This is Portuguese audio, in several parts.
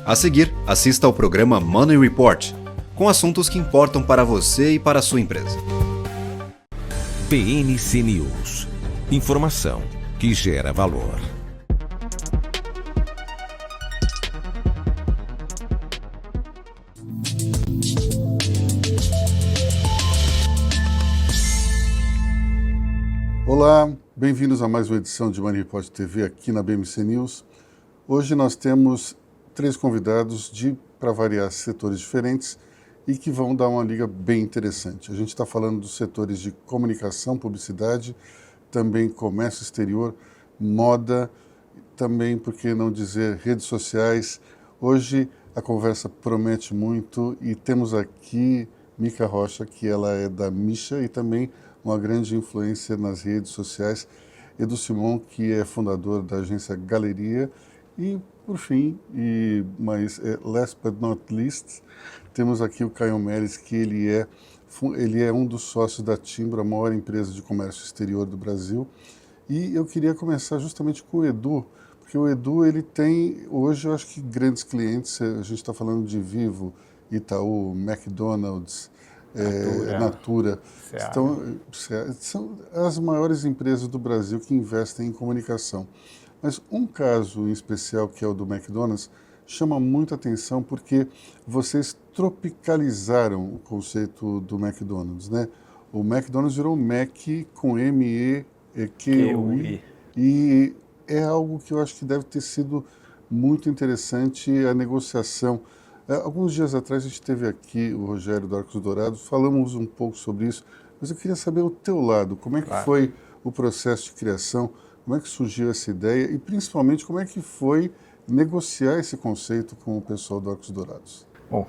A seguir, assista ao programa Money Report, com assuntos que importam para você e para a sua empresa. PNC News. Informação que gera valor. Olá, bem-vindos a mais uma edição de Money Report TV aqui na BMC News. Hoje nós temos 3 convidados para variar, setores diferentes e que vão dar uma liga bem interessante. A gente está falando dos setores de comunicação, publicidade, também comércio exterior, moda, também, por que não dizer, redes sociais. Hoje a conversa promete muito e temos aqui Mica Rocha, que ela é da Misha e também uma grande influência nas redes sociais. Edu Simon, que é fundador da agência Galeria. E, por fim, mas last but not least, temos aqui o Caio Meres, que ele é um dos sócios da Timbro, a maior empresa de comércio exterior do Brasil. E eu queria começar justamente com o Edu, porque o Edu ele tem, hoje, eu acho que grandes clientes, a gente está falando de Vivo, Itaú, McDonald's, Natura. Então, são as maiores empresas do Brasil que investem em comunicação. Mas um caso em especial, que é o do McDonald's, chama muita atenção porque vocês tropicalizaram o conceito do McDonald's, né? O McDonald's virou Mac com M-E-Q-U-I e é algo que eu acho que deve ter sido muito interessante a negociação. Alguns dias atrás a gente teve aqui o Rogério do Arcos Dourados, falamos um pouco sobre isso, mas eu queria saber o teu lado, como é que foi o processo de criação, como é que surgiu essa ideia e, principalmente, como é que foi negociar esse conceito com o pessoal do Arcos Dourados? Bom,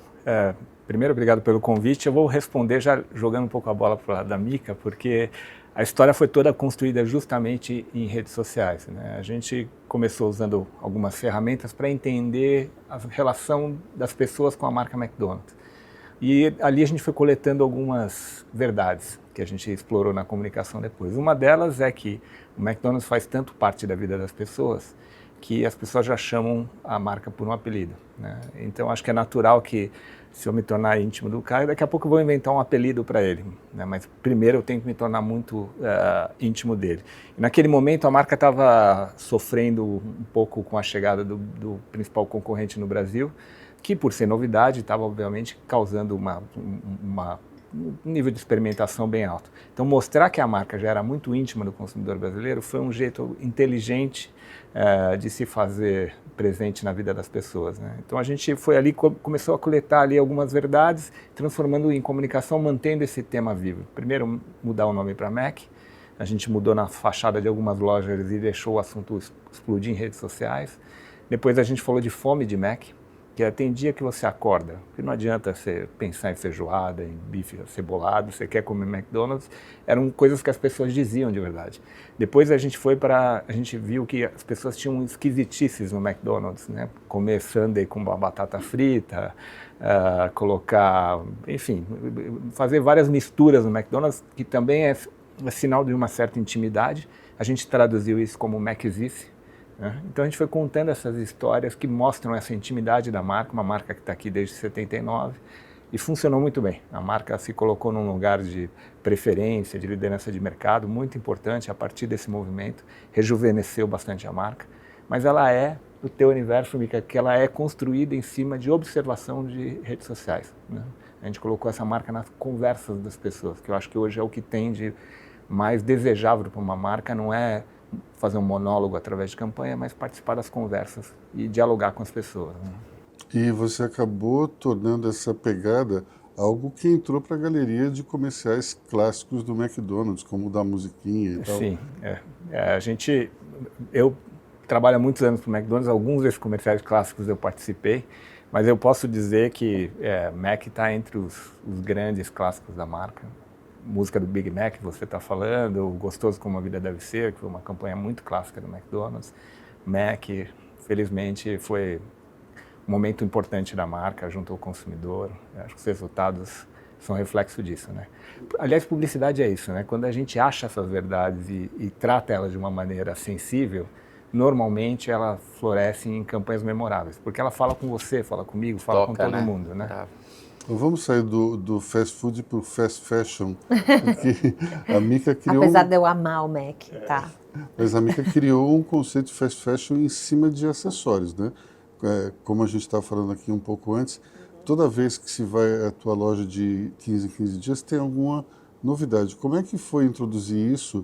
primeiro, obrigado pelo convite. Eu vou responder já jogando um pouco a bola para o lado da Mica, porque a história foi toda construída justamente em redes sociais, né? A gente começou usando algumas ferramentas para entender a relação das pessoas com a marca McDonald's. E ali a gente foi coletando algumas verdades que a gente explorou na comunicação depois. Uma delas é que o McDonald's faz tanto parte da vida das pessoas que as pessoas já chamam a marca por um apelido, né? Então acho que é natural que, se eu me tornar íntimo do Caio, daqui a pouco eu vou inventar um apelido para ele, né? Mas primeiro eu tenho que me tornar muito íntimo dele. E naquele momento a marca estava sofrendo um pouco com a chegada do principal concorrente no Brasil, que por ser novidade estava obviamente causando um nível de experimentação bem alto. Então mostrar que a marca já era muito íntima do consumidor brasileiro foi um jeito inteligente de se fazer presente na vida das pessoas, né? Então a gente foi ali, começou a coletar ali algumas verdades, transformando em comunicação, mantendo esse tema vivo. Primeiro mudar o nome para Mac, a gente mudou na fachada de algumas lojas e deixou o assunto explodir em redes sociais. Depois a gente falou de fome de Mac, que tem dia que você acorda, que não adianta você pensar em feijoada, em bife acebolado, você quer comer McDonald's, eram coisas que as pessoas diziam de verdade. Depois a gente viu que as pessoas tinham esquisitices no McDonald's, né? Comer sundae com uma batata frita, colocar, enfim, fazer várias misturas no McDonald's, que também é sinal de uma certa intimidade. A gente traduziu isso como Maczice. Então a gente foi contando essas histórias que mostram essa intimidade da marca, uma marca que está aqui desde 79 e funcionou muito bem. A marca se colocou num lugar de preferência, de liderança de mercado, muito importante a partir desse movimento, rejuvenesceu bastante a marca, mas ela é, o teu universo, Mica, que ela é construída em cima de observação de redes sociais, né? A gente colocou essa marca nas conversas das pessoas, que eu acho que hoje é o que tem de mais desejável para uma marca, não é fazer um monólogo através de campanha, mas participar das conversas e dialogar com as pessoas, né? E você acabou tornando essa pegada algo que entrou para a galeria de comerciais clássicos do McDonald's, como o da musiquinha e tal. Sim, eu trabalho há muitos anos para o McDonald's, alguns desses comerciais clássicos eu participei, mas eu posso dizer que Mac está entre os grandes clássicos da marca. Música do Big Mac, que você está falando, Gostoso Como a Vida Deve Ser, que foi uma campanha muito clássica do McDonald's. Mac, felizmente, foi um momento importante da marca junto ao consumidor. Eu acho que os resultados são reflexo disso, né? Aliás, publicidade é isso, né? Quando a gente acha essas verdades e trata elas de uma maneira sensível, normalmente ela floresce em campanhas memoráveis, porque ela fala com você, fala comigo, fala com todo mundo, né? Então, vamos sair do fast food para o fast fashion, porque a Mika criou... Apesar de eu amar o Mac, tá? Mas a Mika criou um conceito de fast fashion em cima de acessórios, né? Como a gente estava falando aqui um pouco antes, toda vez que se vai à tua loja de 15 em 15 dias, tem alguma novidade. Como é que foi introduzir isso,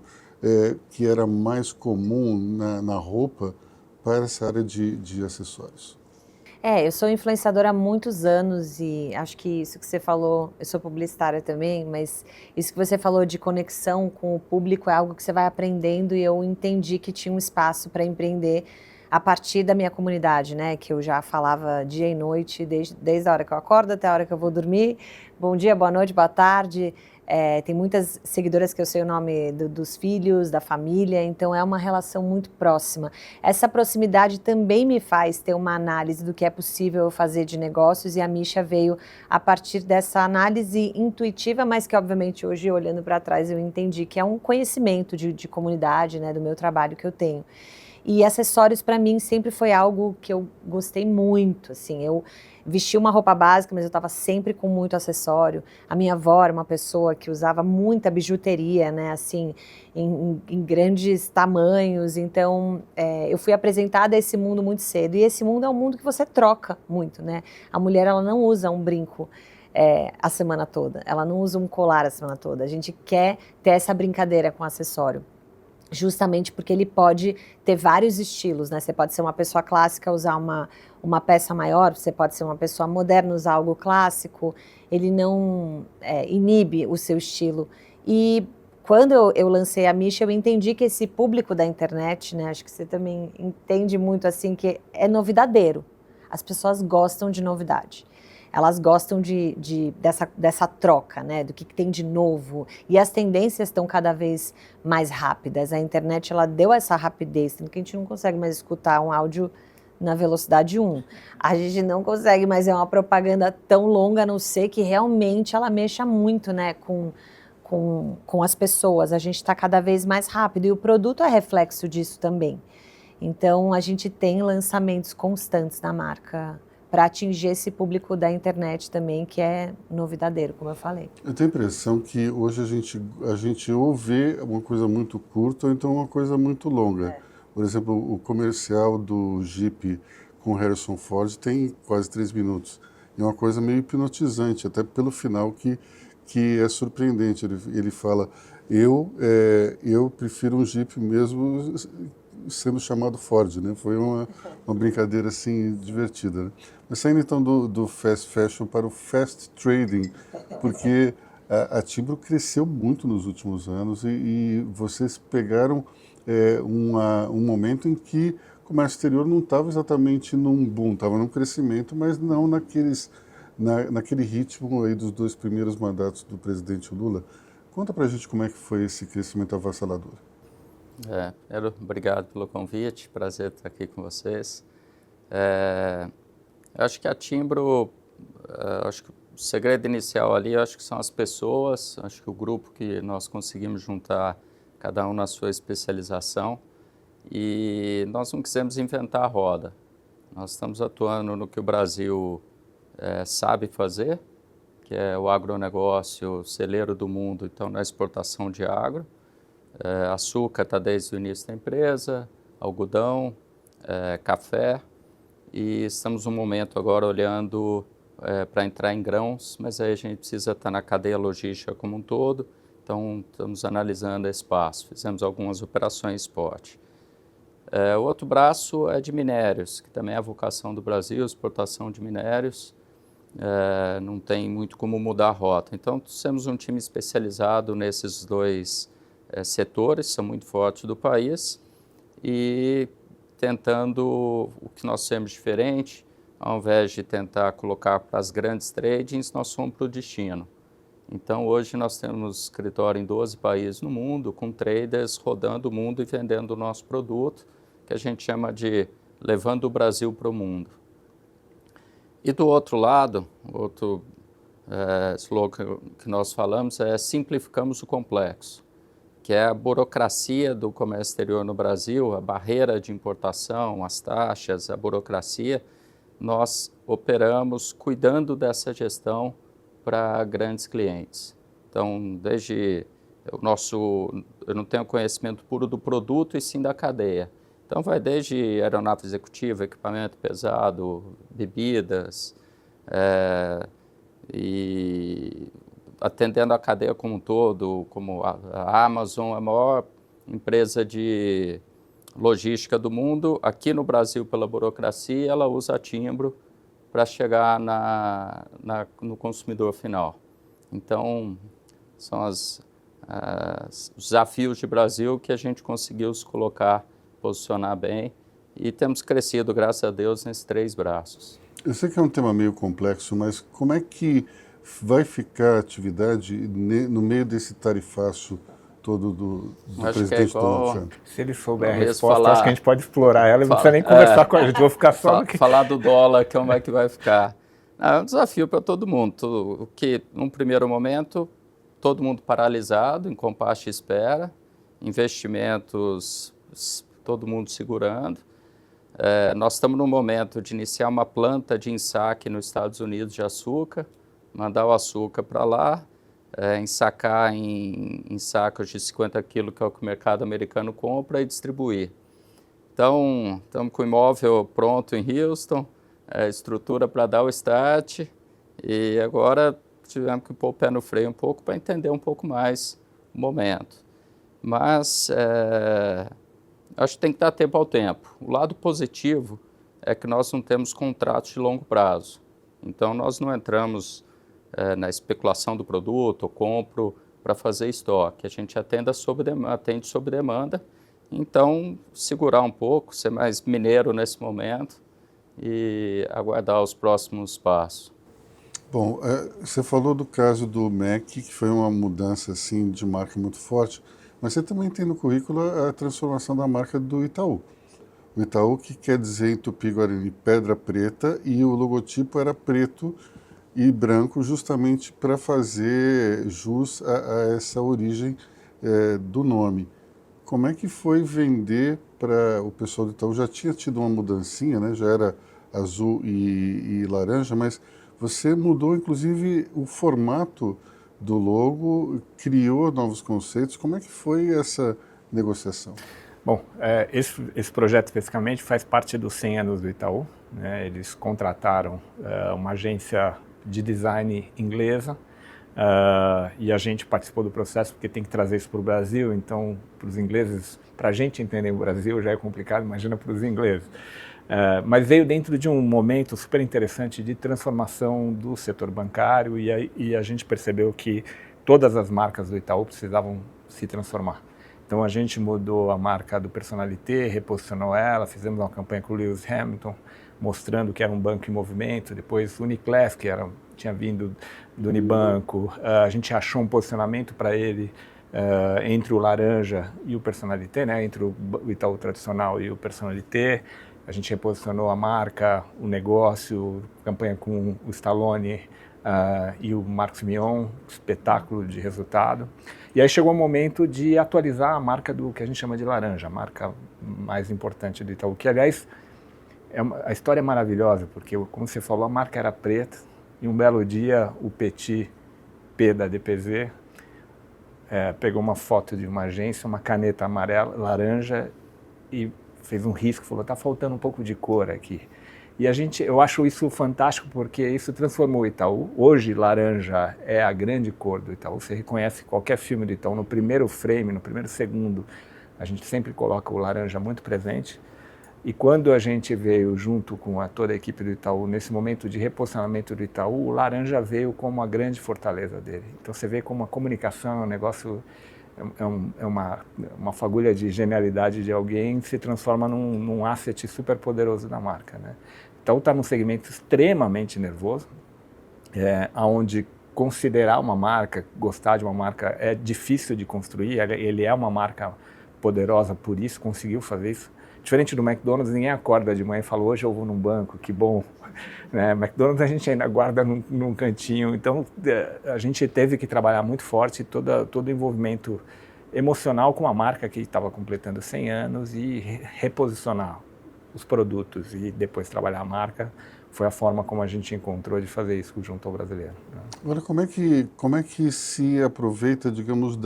que era mais comum na roupa, para essa área de acessórios? Eu sou influenciadora há muitos anos e acho que isso que você falou, eu sou publicitária também, mas isso que você falou de conexão com o público é algo que você vai aprendendo e eu entendi que tinha um espaço para empreender a partir da minha comunidade, né? Que eu já falava dia e noite, desde a hora que eu acordo até a hora que eu vou dormir. Bom dia, boa noite, boa tarde. Tem muitas seguidoras que eu sei o nome dos filhos, da família, então é uma relação muito próxima. Essa proximidade também me faz ter uma análise do que é possível fazer de negócios e a Misha veio a partir dessa análise intuitiva, mas que obviamente hoje, olhando para trás, eu entendi que é um conhecimento de comunidade, né, do meu trabalho que eu tenho. E acessórios para mim sempre foi algo que eu gostei muito, assim, eu vesti uma roupa básica, mas eu estava sempre com muito acessório. A minha avó era uma pessoa que usava muita bijuteria, né, assim, em grandes tamanhos, então eu fui apresentada a esse mundo muito cedo, e esse mundo é um mundo que você troca muito, né, a mulher ela não usa um brinco a semana toda, ela não usa um colar a semana toda, a gente quer ter essa brincadeira com acessório. Justamente porque ele pode ter vários estilos, né? Você pode ser uma pessoa clássica, usar uma peça maior, você pode ser uma pessoa moderna, usar algo clássico, ele não inibe o seu estilo. E quando eu lancei a Misha, eu entendi que esse público da internet, né? Acho que você também entende muito assim, que é novidadeiro. As pessoas gostam de novidade. Elas gostam dessa troca, né, do que tem de novo. E as tendências estão cada vez mais rápidas. A internet ela deu essa rapidez, tanto que a gente não consegue mais escutar um áudio na velocidade 1. A gente não consegue mais ver uma propaganda tão longa, a não ser que realmente ela mexa muito, né, com as pessoas. A gente está cada vez mais rápido e o produto é reflexo disso também. Então, a gente tem lançamentos constantes na marca para atingir esse público da internet também, que é novidadeiro, como eu falei. Eu tenho a impressão que hoje a gente ou vê uma coisa muito curta ou então uma coisa muito longa. Por exemplo, o comercial do Jeep com Harrison Ford tem quase 3 minutos. É uma coisa meio hipnotizante, até pelo final que é surpreendente. Ele fala, eu prefiro um Jeep mesmo sendo chamado Ford, né? Foi uma brincadeira assim divertida, né? Mas saindo então do fast fashion para o fast trading, porque a Timbro cresceu muito nos últimos anos e vocês pegaram um momento em que o comércio exterior não estava exatamente num boom, estava num crescimento, mas não naquele ritmo aí dos 2 primeiros mandatos do presidente Lula. Conta pra gente como é que foi esse crescimento avassalador. Obrigado pelo convite, prazer estar aqui com vocês. Eu acho que a Timbro, acho que o segredo inicial ali, acho que são as pessoas, acho que o grupo que nós conseguimos juntar, cada um na sua especialização, e nós não quisemos inventar a roda. Nós estamos atuando no que o Brasil sabe fazer, que é o agronegócio celeiro do mundo, então na exportação de agro. Açúcar está desde o início da empresa, algodão, café, e estamos num momento agora olhando para entrar em grãos, mas aí a gente precisa estar na cadeia logística como um todo, então estamos analisando esse passo, fizemos algumas operações spot. O outro braço é de minérios, que também é a vocação do Brasil, exportação de minérios, não tem muito como mudar a rota, então temos um time especializado nesses 2 setores, são muito fortes do país, e tentando o que nós temos diferente, ao invés de tentar colocar para as grandes tradings, nós fomos para o destino. Então hoje nós temos escritório em 12 países no mundo, com traders rodando o mundo e vendendo o nosso produto, que a gente chama de levando o Brasil para o mundo. E do outro lado, outro slogan que nós falamos é simplificamos o complexo. que é a burocracia do comércio exterior no Brasil, a barreira de importação, as taxas, a burocracia, nós operamos cuidando dessa gestão para grandes clientes. Então, desde eu não tenho conhecimento puro do produto e sim da cadeia. Então, vai desde aeronave executiva, equipamento pesado, bebidas, e atendendo a cadeia como um todo, como a Amazon, a maior empresa de logística do mundo. Aqui no Brasil, pela burocracia, ela usa Timbro para chegar no consumidor final. Então, são os desafios de Brasil que a gente conseguiu se colocar, posicionar bem, e temos crescido, graças a Deus, nesses 3 braços. Eu sei que é um tema meio complexo, mas como é que vai ficar a atividade no meio desse tarifaço todo do presidente Donald Trump? Se ele souber a resposta, acho que a gente pode explorar ela e não precisa nem conversar com a gente, vou ficar só no que... Falar do dólar, como é que vai ficar. É um desafio para todo mundo, o que, num primeiro momento, todo mundo paralisado, em compasso de espera, investimentos, todo mundo segurando. Nós estamos no momento de iniciar uma planta de ensaque nos Estados Unidos de açúcar, mandar o açúcar para lá, ensacar em sacos de 50 quilos, que é o que o mercado americano compra, e distribuir. Então, estamos com o imóvel pronto em Houston, estrutura para dar o start, e agora tivemos que pôr o pé no freio um pouco para entender um pouco mais o momento. Mas acho que tem que dar tempo ao tempo. O lado positivo é que nós não temos contratos de longo prazo. Então, nós não entramos na especulação do produto, ou compro para fazer estoque. A gente atende sob demanda. Então, segurar um pouco, ser mais mineiro nesse momento e aguardar os próximos passos. Bom, você falou do caso do MEC, que foi uma mudança assim, de marca muito forte, mas você também tem no currículo a transformação da marca do Itaú. O Itaú, que quer dizer em Tupi-Guarani pedra preta, e o logotipo era preto e branco, justamente para fazer jus a essa origem do nome. Como é que foi vender para o pessoal do Itaú? Já tinha tido uma mudancinha, né? Já era azul e laranja, mas você mudou inclusive o formato do logo, criou novos conceitos. Como é que foi essa negociação? Bom, esse projeto especificamente faz parte dos 100 anos do Itaú, né? Eles contrataram uma agência de design inglesa, e a gente participou do processo porque tem que trazer isso para o Brasil. Então, para os ingleses, para a gente entender o Brasil já é complicado, imagina para os ingleses. Mas veio dentro de um momento super interessante de transformação do setor bancário, e a gente percebeu que todas as marcas do Itaú precisavam se transformar. Então a gente mudou a marca do Personalité, reposicionou ela, fizemos uma campanha com o Lewis Hamilton, mostrando que era um banco em movimento. Depois Uniclass, que tinha vindo do Unibanco, a gente achou um posicionamento para ele entre o laranja e o Personalité, né? Entre o Itaú tradicional e o Personalité. A gente reposicionou a marca, o negócio, campanha com o Stallone e o Marcos Mion, espetáculo de resultado. E aí chegou o momento de atualizar a marca do que a gente chama de laranja, a marca mais importante do Itaú, que, aliás, a história é maravilhosa, porque, como você falou, a marca era preta, e um belo dia o Petit P da DPZ pegou uma foto de uma agência, uma caneta amarela, laranja, e fez um risco, falou, está faltando um pouco de cor aqui. E eu acho isso fantástico, porque isso transformou o Itaú. Hoje, laranja é a grande cor do Itaú. Você reconhece qualquer filme do Itaú, no primeiro frame, no primeiro segundo, a gente sempre coloca o laranja muito presente. E quando a gente veio junto com toda a equipe do Itaú, nesse momento de reposicionamento do Itaú, o laranja veio como a grande fortaleza dele. Então você vê como a comunicação é um negócio, é uma fagulha de genialidade de alguém que se transforma num asset super poderoso da marca, né? Então está num segmento extremamente nervoso, onde considerar uma marca, gostar de uma marca é difícil de construir. Ele é uma marca poderosa, por isso conseguiu fazer isso. Diferente do McDonald's, ninguém acorda de manhã e fala, hoje eu vou num banco, que bom. Né? McDonald's a gente ainda guarda num cantinho. Então a gente teve que trabalhar muito forte, todo o envolvimento emocional com a marca que estava completando 100 anos e reposicionar os produtos e depois trabalhar a marca foi a forma como a gente encontrou de fazer isso junto ao brasileiro. Né? Agora, como é que se aproveita, digamos,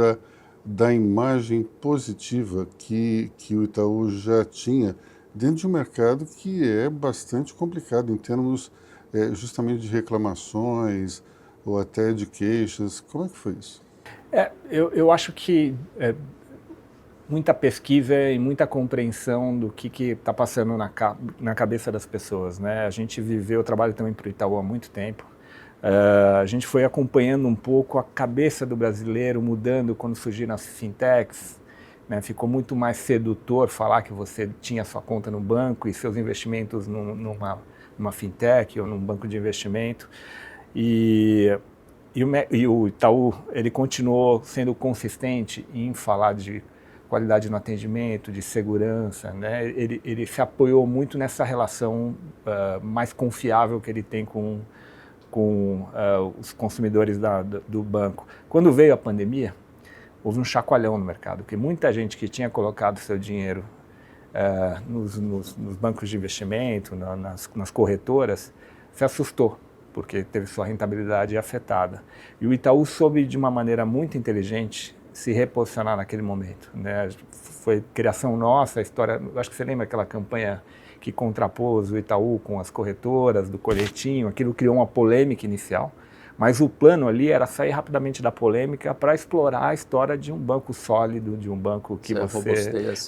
da imagem positiva que o Itaú já tinha dentro de um mercado que é bastante complicado em termos justamente de reclamações ou até de queixas? Como é que foi isso? Eu acho que muita pesquisa e muita compreensão do que está passando na cabeça das pessoas, né? A gente viveu, eu trabalho também para o Itaú há muito tempo, a gente foi acompanhando um pouco a cabeça do brasileiro mudando quando surgiram as fintechs, né? Ficou muito mais sedutor falar que você tinha sua conta no banco e seus investimentos numa fintech ou num banco de investimento. E o Itaú, ele continuou sendo consistente em falar de qualidade no atendimento, de segurança, né? Ele se apoiou muito nessa relação mais confiável que ele tem com os consumidores do banco. Quando veio a pandemia, houve um chacoalhão no mercado, porque muita gente que tinha colocado seu dinheiro nos bancos de investimento, nas corretoras, se assustou, porque teve sua rentabilidade afetada. E o Itaú soube, de uma maneira muito inteligente, se reposicionar naquele momento, né? Foi criação nossa, a história, acho que você lembra aquela campanha que contrapôs o Itaú com as corretoras, do coletinho, aquilo criou uma polêmica inicial, mas o plano ali era sair rapidamente da polêmica para explorar a história de um banco sólido, de um banco que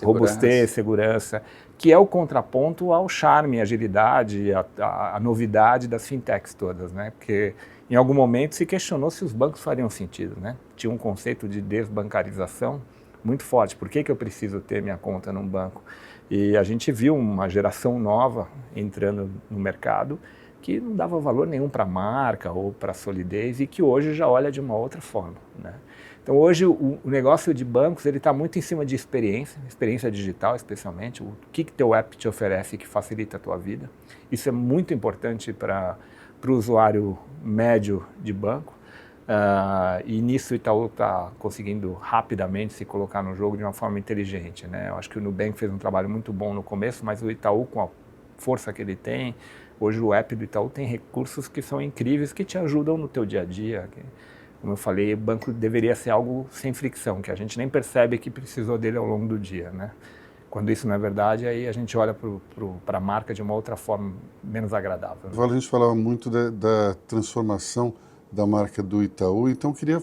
robusteia, segurança, que é o contraponto ao charme, agilidade, a novidade das fintechs todas, né? Porque em algum momento se questionou se os bancos fariam sentido, né? Tinha um conceito de desbancarização muito forte. Por que eu preciso ter minha conta num banco? E a gente viu uma geração nova entrando no mercado que não dava valor nenhum para a marca ou para a solidez e que hoje já olha de uma outra forma, né? Então hoje o negócio de bancos ele está muito em cima de experiência digital especialmente, o que teu app te oferece que facilita a tua vida. Isso é muito importante para o usuário médio de banco. E nisso o Itaú está conseguindo rapidamente se colocar no jogo de uma forma inteligente, né? Eu acho que o Nubank fez um trabalho muito bom no começo, mas o Itaú, com a força que ele tem, hoje o app do Itaú tem recursos que são incríveis, que te ajudam no teu dia a dia. Como eu falei, o banco deveria ser algo sem fricção, que a gente nem percebe que precisou dele ao longo do dia, né? Quando isso não é verdade, aí a gente olha para a marca de uma outra forma menos agradável. A gente falava muito da transformação da marca do Itaú, então eu queria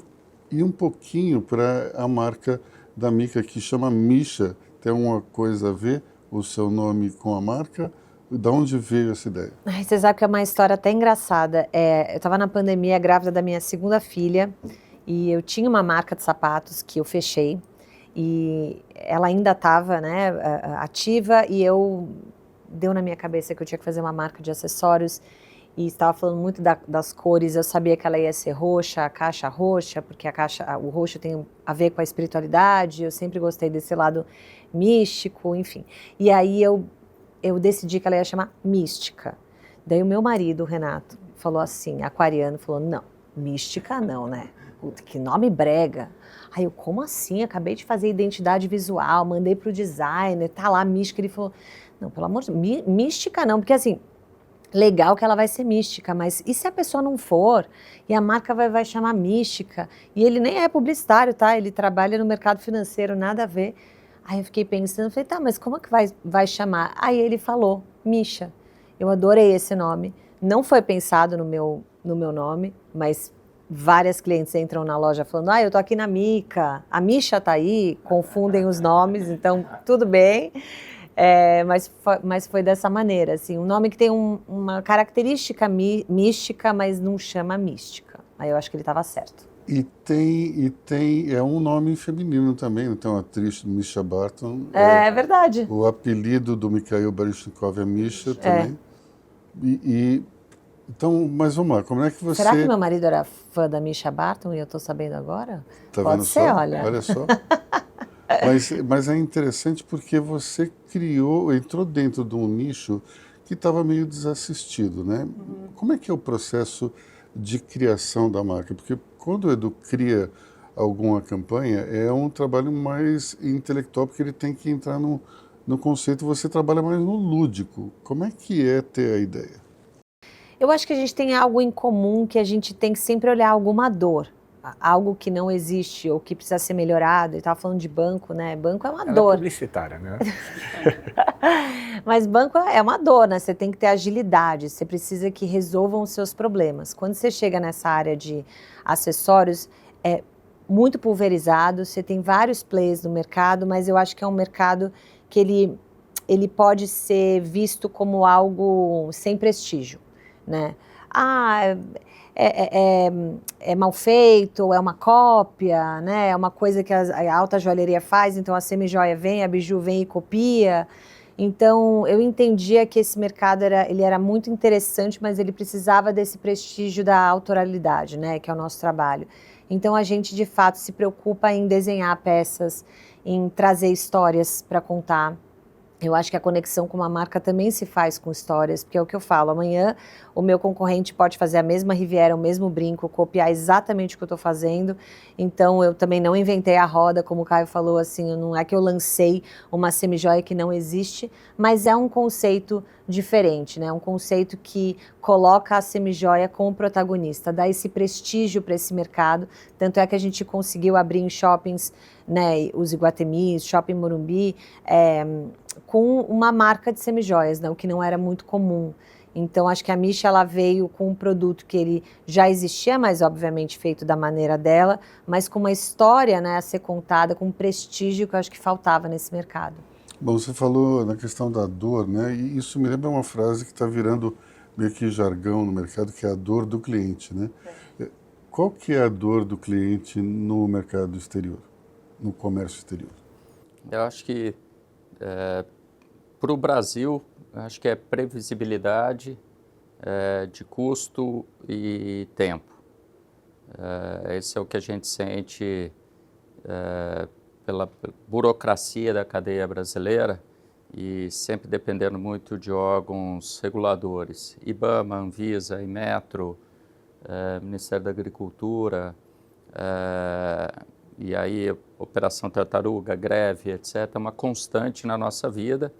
ir um pouquinho para a marca da Mica, que chama Misha. Tem alguma coisa a ver o seu nome com a marca? De onde veio essa ideia? Você sabe que é uma história até engraçada. Eu estava na pandemia, grávida da minha segunda filha, e eu tinha uma marca de sapatos que eu fechei, e ela ainda estava, né, ativa, e deu na minha cabeça que eu tinha que fazer uma marca de acessórios, e estava falando muito das cores. Eu sabia que ela ia ser roxa, a caixa roxa, porque o roxo tem a ver com a espiritualidade, eu sempre gostei desse lado místico, enfim. E aí eu decidi que ela ia chamar Mística. Daí o meu marido, o Renato, falou assim, aquariano, falou, não, Mística não, né? Puta, que nome brega. Aí eu, como assim? Acabei de fazer identidade visual, mandei pro designer, tá lá, Mística. Ele falou, não, pelo amor de Deus, Mística não, porque assim, legal que ela vai ser mística, mas e se a pessoa não for? E a marca vai chamar Mística? E ele nem é publicitário, tá? Ele trabalha no mercado financeiro, nada a ver. Aí eu fiquei pensando, falei, tá, mas como é que vai chamar? Aí ele falou, Misha. Eu adorei esse nome. Não foi pensado no meu nome, mas várias clientes entram na loja falando, eu tô aqui na Mica, a Misha tá aí, confundem os nomes, então tudo bem. Mas foi dessa maneira, assim, um nome que tem uma característica mística, mas não chama mística. Aí eu acho que ele estava certo. E é um nome feminino também, então a atriz Misha Barton. É verdade. O apelido do Mikhail Baryshnikov é Misha também. Então, mas vamos lá, como é que você... Será que meu marido era fã da Misha Barton e eu estou sabendo agora? Tá Pode vendo ser, só? olha. Olha só. Mas é interessante porque você entrou dentro de um nicho que estava meio desassistido, né? Como é que é o processo de criação da marca? Porque quando o Edu cria alguma campanha, é um trabalho mais intelectual, porque ele tem que entrar no conceito, você trabalha mais no lúdico. Como é que é ter a ideia? Eu acho que a gente tem algo em comum, que a gente tem que sempre olhar alguma dor, algo que não existe ou que precisa ser melhorado. Eu estava falando de banco, né? Banco é uma Ela dor. é publicitária, né? Mas banco é uma dor, né? Você tem que ter agilidade, você precisa que resolvam os seus problemas. Quando você chega nessa área de acessórios, é muito pulverizado, você tem vários players no mercado, mas eu acho que é um mercado que ele pode ser visto como algo sem prestígio, né? É mal feito, é uma cópia, né? É uma coisa que a alta joalheria faz, então a semijoia vem, a biju vem e copia. Então, eu entendia que esse mercado ele era muito interessante, mas ele precisava desse prestígio da autoralidade, né? Que é o nosso trabalho. Então, a gente, de fato, se preocupa em desenhar peças, em trazer histórias para contar. Eu acho que a conexão com uma marca também se faz com histórias, porque é o que eu falo, amanhã o meu concorrente pode fazer a mesma Riviera, o mesmo brinco, copiar exatamente o que eu estou fazendo, então eu também não inventei a roda, como o Caio falou, assim, não é que eu lancei uma semijoia que não existe, mas é um conceito diferente, né? Um conceito que coloca a semijoia como protagonista, dá esse prestígio para esse mercado, tanto é que a gente conseguiu abrir em shoppings, né, os Iguatemis, Shopping Morumbi, com uma marca de semijoias, né, o que não era muito comum. Então, acho que a Misha, ela veio com um produto que ele já existia, mas obviamente feito da maneira dela, mas com uma história, né, a ser contada, com um prestígio que eu acho que faltava nesse mercado. Bom, você falou na questão da dor, né? E isso me lembra uma frase que está virando meio que jargão no mercado, que é a dor do cliente, né? Qual que é a dor do cliente no mercado exterior, no comércio exterior? Eu acho que para o Brasil, acho que é previsibilidade de custo e tempo. Esse é o que a gente sente pela burocracia da cadeia brasileira e sempre dependendo muito de órgãos reguladores. IBAMA, Anvisa, Inmetro, Ministério da Agricultura, e aí Operação Tartaruga, greve, etc., é uma constante na nossa vida.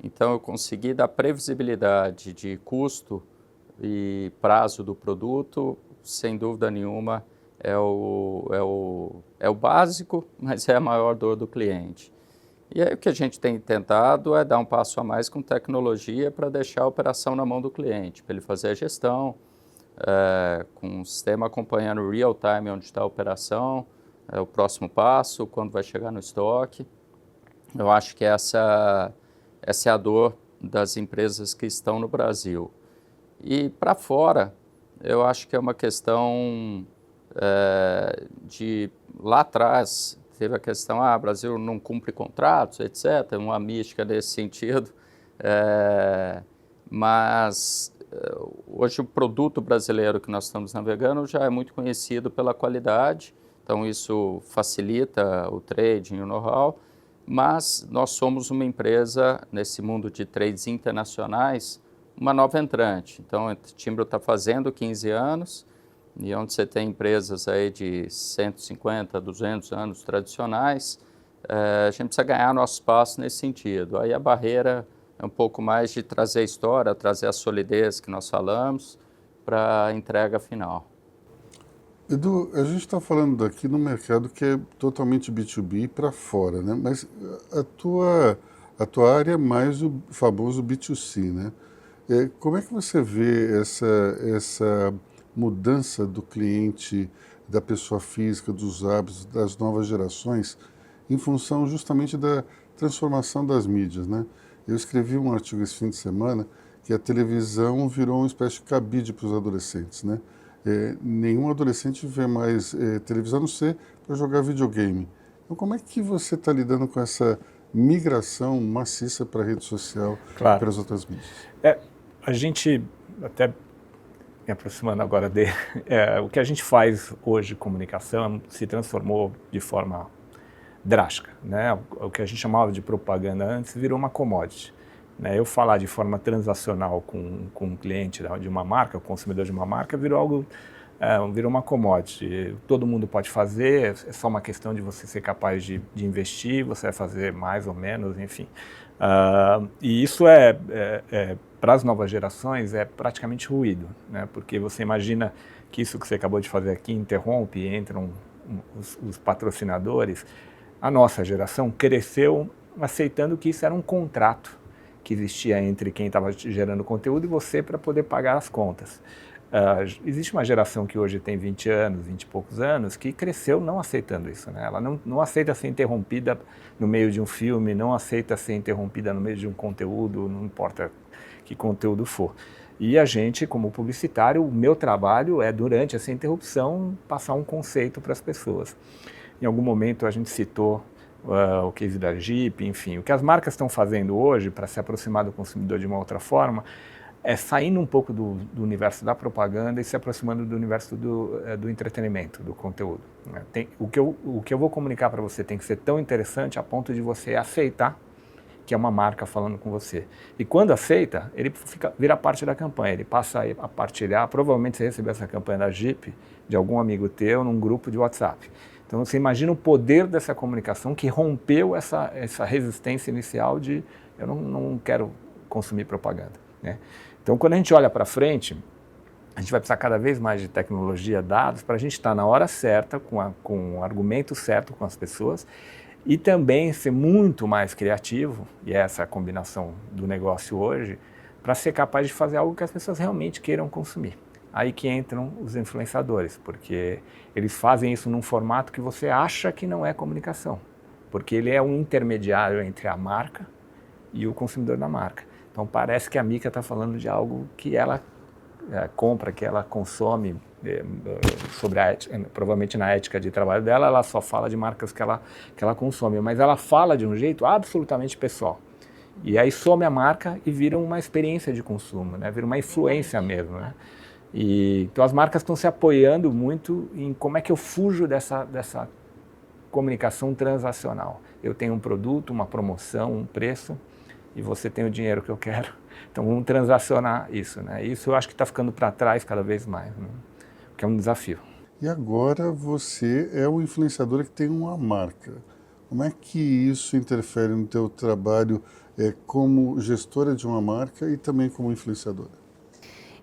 Então, eu consegui dar previsibilidade de custo e prazo do produto, sem dúvida nenhuma, é o básico, mas é a maior dor do cliente. E aí o que a gente tem tentado é dar um passo a mais com tecnologia para deixar a operação na mão do cliente, para ele fazer a gestão, com o sistema acompanhando real time onde está a operação, o próximo passo, quando vai chegar no estoque. Eu acho que essa é a dor das empresas que estão no Brasil. E para fora, eu acho que é uma questão de... Lá atrás, teve a questão, o Brasil não cumpre contratos, etc., uma mística nesse sentido. Mas hoje o produto brasileiro que nós estamos navegando já é muito conhecido pela qualidade, então isso facilita o trading e o know-how, mas nós somos uma empresa, nesse mundo de trades internacionais, uma nova entrante. Então, o Timbro está fazendo 15 anos, e onde você tem empresas aí de 150, 200 anos tradicionais, a gente precisa ganhar nosso espaço nesse sentido. Aí a barreira é um pouco mais de trazer a história, trazer a solidez que nós falamos para a entrega final. Edu, a gente está falando aqui no mercado que é totalmente B2B para fora, né? Mas a tua área é mais o famoso B2C, né? Como é que você vê essa mudança do cliente, da pessoa física, dos hábitos, das novas gerações, em função justamente da transformação das mídias, né? Eu escrevi um artigo esse fim de semana que a televisão virou uma espécie de cabide para os adolescentes, né? Nenhum adolescente vê mais televisão, a não ser para jogar videogame. Então, como é que você está lidando com essa migração maciça para a rede social e para as outras mídias? A gente, até me aproximando agora dele, o que a gente faz hoje, comunicação, se transformou de forma drástica, né? O que a gente chamava de propaganda antes virou uma commodity. Eu falar de forma transacional com um cliente de uma marca, o consumidor de uma marca, virou algo virou uma commodity. Todo mundo pode fazer, é só uma questão de você ser capaz de investir, você vai fazer mais ou menos, enfim. E isso para as novas gerações é praticamente ruído, né? Porque você imagina que isso que você acabou de fazer aqui interrompe, entram os patrocinadores. A nossa geração cresceu aceitando que isso era um contrato que existia entre quem estava gerando conteúdo e você para poder pagar as contas. Existe uma geração que hoje tem 20 anos, 20 e poucos anos, que cresceu não aceitando isso, né? Ela não aceita ser interrompida no meio de um filme, não aceita ser interrompida no meio de um conteúdo, não importa que conteúdo for. E a gente, como publicitário, o meu trabalho é, durante essa interrupção, passar um conceito para as pessoas. Em algum momento a gente citou o case da Jeep, enfim. O que as marcas estão fazendo hoje para se aproximar do consumidor de uma outra forma é saindo um pouco do universo da propaganda e se aproximando do universo do entretenimento, do conteúdo, né? O que eu vou comunicar para você tem que ser tão interessante a ponto de você aceitar que é uma marca falando com você. E quando aceita, ele vira parte da campanha, ele passa a partilhar. Provavelmente você recebeu essa campanha da Jeep, de algum amigo teu, num grupo de WhatsApp. Então você imagina o poder dessa comunicação que rompeu essa resistência inicial de eu não quero consumir propaganda, né? Então quando a gente olha para frente, a gente vai precisar cada vez mais de tecnologia, dados, para a gente estar na hora certa, com o argumento certo com as pessoas, e também ser muito mais criativo, e essa é a combinação do negócio hoje, para ser capaz de fazer algo que as pessoas realmente queiram consumir. Aí que entram os influenciadores, porque eles fazem isso num formato que você acha que não é comunicação, porque ele é um intermediário entre a marca e o consumidor da marca. Então parece que a Mika está falando de algo que ela compra, que ela consome, sobre a ética, provavelmente na ética de trabalho dela, ela só fala de marcas que ela consome, mas ela fala de um jeito absolutamente pessoal. E aí some a marca e vira uma experiência de consumo, né? Vira uma influência mesmo, né? Então as marcas estão se apoiando muito em como é que eu fujo dessa comunicação transacional. Eu tenho um produto, uma promoção, um preço, e você tem o dinheiro que eu quero. Então vamos transacionar isso, né? Isso eu acho que está ficando para trás cada vez mais, né? Que é um desafio. E agora você é um influenciador que tem uma marca. Como é que isso interfere no teu trabalho como gestora de uma marca e também como influenciadora?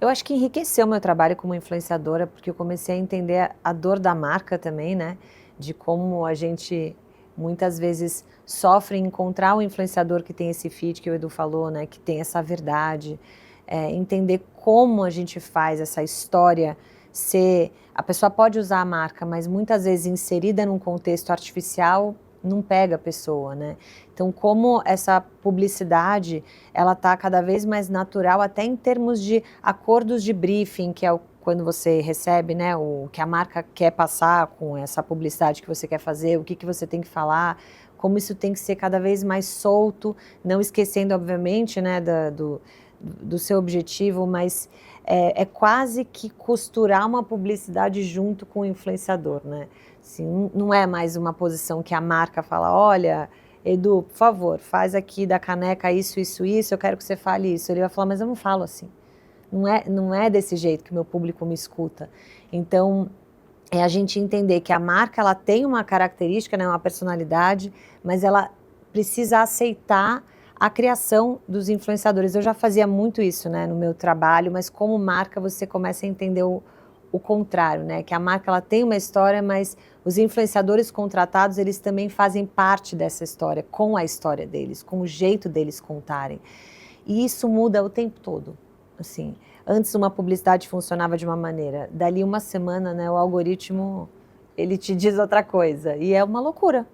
Eu acho que enriqueceu o meu trabalho como influenciadora, porque eu comecei a entender a dor da marca também, né? De como a gente muitas vezes sofre em encontrar um influenciador que tem esse feed que o Edu falou, né? Que tem essa verdade. Entender como a gente faz essa história ser... A pessoa pode usar a marca, mas muitas vezes inserida num contexto artificial não pega a pessoa, né? Então, como essa publicidade, ela está cada vez mais natural, até em termos de acordos de briefing, que é quando você recebe, né, o que a marca quer passar com essa publicidade que você quer fazer, o que você tem que falar, como isso tem que ser cada vez mais solto, não esquecendo, obviamente, né, do seu objetivo, mas é quase que costurar uma publicidade junto com o influenciador, né? Assim, não é mais uma posição que a marca fala, olha, Edu, por favor, faz aqui da caneca isso, eu quero que você fale isso. Ele vai falar, mas eu não falo assim. Não é desse jeito que o meu público me escuta. Então, é a gente entender que a marca ela tem uma característica, né, uma personalidade, mas ela precisa aceitar a criação dos influenciadores. Eu já fazia muito isso, né, no meu trabalho, mas como marca você começa a entender o contrário, né, que a marca ela tem uma história, mas os influenciadores contratados, eles também fazem parte dessa história, com a história deles, com o jeito deles contarem. E isso muda o tempo todo. Assim, antes uma publicidade funcionava de uma maneira, dali uma semana, né, o algoritmo, ele te diz outra coisa, e é uma loucura.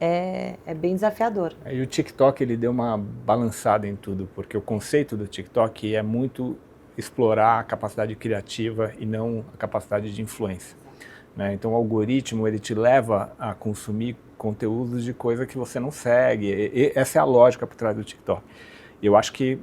É bem desafiador. E o TikTok ele deu uma balançada em tudo, porque o conceito do TikTok é muito explorar a capacidade criativa e não a capacidade de influência, né? Então o algoritmo ele te leva a consumir conteúdos de coisa que você não segue. E essa é a lógica por trás do TikTok. Eu acho que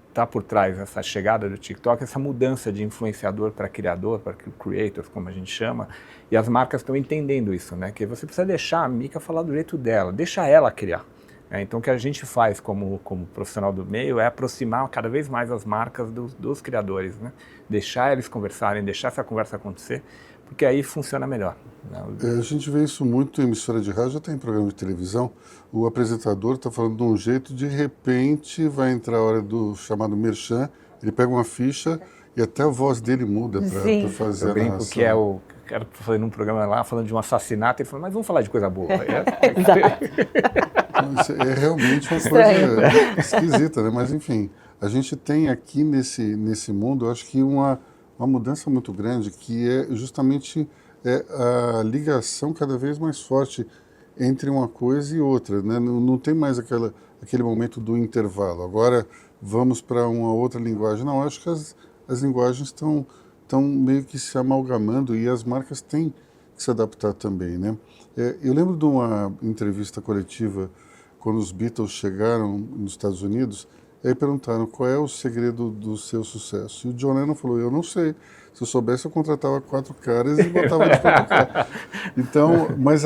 está por trás essa chegada do TikTok, essa mudança de influenciador para criador, para creators, como a gente chama, e as marcas estão entendendo isso, né? Que você precisa deixar a Mika falar do jeito dela, deixa ela criar. Então, o que a gente faz como profissional do meio é aproximar cada vez mais as marcas dos criadores, né? Deixar eles conversarem, deixar essa conversa acontecer, porque aí funciona melhor. A gente vê isso muito em emissora de rádio, até em programa de televisão. O apresentador está falando de um jeito, de repente vai entrar a hora do chamado merchan, ele pega uma ficha e até a voz dele muda para fazer eu a brinco narração. que é o cara fazendo um programa lá, falando de um assassinato, ele falou, mas vamos falar de coisa boa. É realmente uma coisa esquisita, né? Mas enfim, a gente tem aqui nesse mundo, eu acho que uma mudança muito grande, que é justamente a ligação cada vez mais forte entre uma coisa e outra, né? Não tem mais aquele momento do intervalo. Agora vamos para uma outra linguagem. Não, acho que as linguagens estão meio que se amalgamando e as marcas têm que se adaptar também, né? Eu lembro de uma entrevista coletiva quando os Beatles chegaram nos Estados Unidos, aí perguntaram qual é o segredo do seu sucesso. E o John Lennon falou, eu não sei. Se eu soubesse, eu contratava 4 caras e botava eles para tocar. Então, mas